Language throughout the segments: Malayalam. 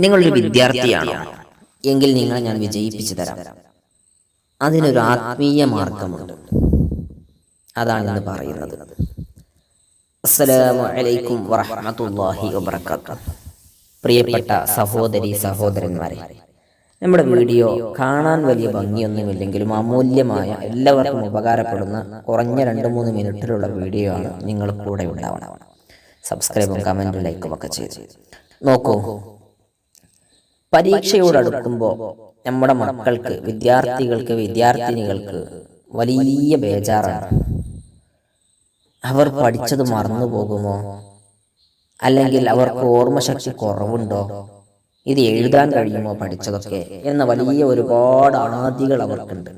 നിങ്ങളൊരു വിദ്യാർത്ഥിയാണോ എങ്കിൽ നിങ്ങളെ ഞാൻ വിജയിപ്പിച്ചു തരാം. അതിനൊരു ആത്മീയ മാർഗമുണ്ട്. അതാണ് ഇന്ന് പറയുന്നത്. അസ്സലാമു അലൈക്കും വറഹ്മത്തുള്ളാഹി വബറകാതുഹു. പ്രിയപ്പെട്ട സഹോദരി സഹോദരന്മാരെ, നമ്മുടെ വീഡിയോ കാണാൻ വലിയ ഭംഗിയൊന്നുമില്ലെങ്കിലും അമൂല്യമായ, എല്ലാവർക്കും ഉപകാരപ്പെടുന്ന കുറഞ്ഞ 2-3 മിനിറ്റിലുള്ള വീഡിയോ ആണ്. നിങ്ങൾ കൂടെ ഉണ്ടാവണം. സബ്സ്ക്രൈബും കമൻറ്റും ലൈക്കും ഒക്കെ ചെയ്ത് നോക്കൂ. പരീക്ഷയോടടുക്കുമ്പോൾ നമ്മുടെ മക്കൾക്ക്, വിദ്യാർത്ഥികൾക്ക്, വിദ്യാർത്ഥിനികൾക്ക് വലിയ ബേജാറാണ്. അവർ പഠിച്ചത് മറന്നു പോകുമോ, അല്ലെങ്കിൽ അവർക്ക് ഓർമ്മശക്തി കുറവുണ്ടോ, ഇത് എഴുതാൻ കഴിയുമോ പഠിച്ചതൊക്കെ എന്ന വലിയ ഒരുപാട് ആദികൾ അവർക്കുണ്ട്.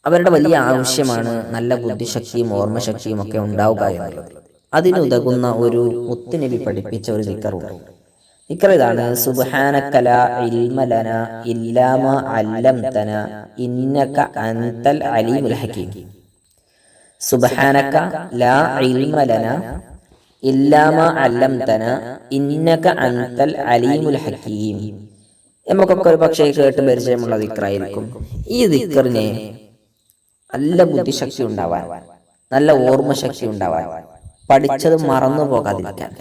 അവരുടെ വലിയ ആവശ്യമാണ് നല്ല ബുദ്ധിശക്തിയും ഓർമ്മശക്തിയും ഒക്കെ ഉണ്ടാവുക എന്നുള്ളത്. അതിനുതകുന്ന ഒരു മുത്തുനബി പഠിപ്പിച്ച ഒരു ദിക്റുണ്ട്. ദിക്ർ ഇതാണ്: സുബ്ഹാനക ലാ ഇൽമ ലനാ ഇല്ലാ മാ അല്ലംതനാ ഇന്നക അൻതൽ അലീമുൽ ഹകീം. സുബ്ഹാനക ലാ ഇൽമ ലനാ ഇല്ലാ മാ അല്ലംതനാ ഇന്നക അൻതൽ അലീമുൽ ഹകീം. നമുക്കൊക്കെ ഒരു പക്ഷേ കേട്ട് പരിചയമുള്ള ദിക്റായിരിക്കും. ഈ ദിക്റിനെ നല്ല ബുദ്ധിശക്തി ഉണ്ടാവാൻ, നല്ല ഓർമ്മശക്തി ഉണ്ടാവാൻ, പഠിച്ചത് മറന്നു പോകാതിരിക്കാൻ,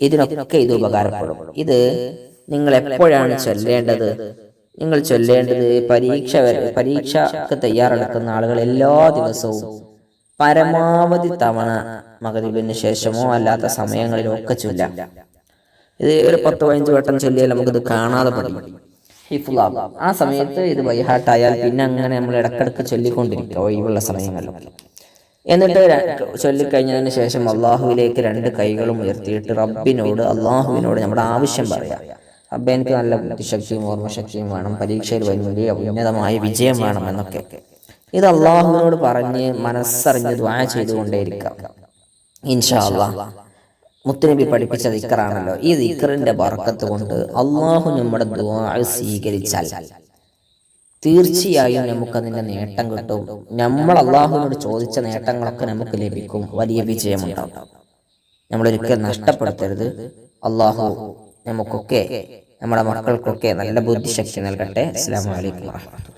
ഇതിനൊക്കെ ഇത് ഉപകാരപ്പെടും. ഇത് നിങ്ങൾ എപ്പോഴാണ് ചൊല്ലേണ്ടത്? നിങ്ങൾ ചൊല്ലേണ്ടത് പരീക്ഷയ്ക്ക് തയ്യാറെടുക്കുന്ന ആളുകൾ എല്ലാ ദിവസവും പരമാവധി തവണ മഗ്‌രിബിന് ശേഷമോ അല്ലാത്ത സമയങ്ങളിലോ ഒക്കെ ചൊല്ലാം. ഇത് ഒരു 10-15 വട്ടം ചൊല്ലിയാൽ നമുക്കിത് കാണാതെ പഠിക്കും, ഹിഫ്ളാകും. ആ സമയത്ത് ഇത് ബൈഹാർട്ടായാൽ പിന്നെ അങ്ങനെ നമ്മൾ ഇടക്കിടക്ക് ചൊല്ലിക്കൊണ്ടിരിക്കുക ഒഴിവുള്ള സമയങ്ങളിലൊക്കെ. എന്നിട്ട് ചൊല്ലിക്കഴിഞ്ഞതിന് ശേഷം അള്ളാഹുവിലേക്ക് 2 കൈകളും ഉയർത്തിയിട്ട് അള്ളാഹുവിനോട് നമ്മുടെ ആവശ്യം പറയാം. റബ്ബേ, എനിക്ക് നല്ല ബുദ്ധിശക്തിയും ഓർമ്മശക്തിയും വേണം, പരീക്ഷയിൽ വലിയ ഉന്നതമായ വിജയം വേണം എന്നൊക്കെ. ഇത് അള്ളാഹുവിനോട് പറഞ്ഞ് മനസ്സറിഞ്ഞ് ദുആ ചെയ്തുകൊണ്ടേയിരിക്കാം. ഇൻഷാ അല്ലാഹ് മുത്തുനബി പഠിപ്പിച്ച ദിക്റാണല്ലോ. ഈ ദിക്റിന്റെ ബർക്കത്ത് കൊണ്ട് അള്ളാഹു നമ്മുടെ ദുആ സ്വീകരിച്ചാൽ തീർച്ചയായും നമുക്കതിൻ്റെ നേട്ടം കിട്ടും. നമ്മൾ അള്ളാഹുവിനോട് ചോദിച്ച നേട്ടങ്ങളൊക്കെ നമുക്ക് ലഭിക്കും, വലിയ വിജയമുണ്ടാകും. നമ്മളൊരിക്കൽ നഷ്ടപ്പെടുത്തരുത്. അള്ളാഹു നമുക്കൊക്കെ, നമ്മുടെ മക്കൾക്കൊക്കെ നല്ല ബുദ്ധിശക്തി നൽകട്ടെ. അസ്സലാമു അലൈക്കും വറഹ്മത്തുള്ളാഹി.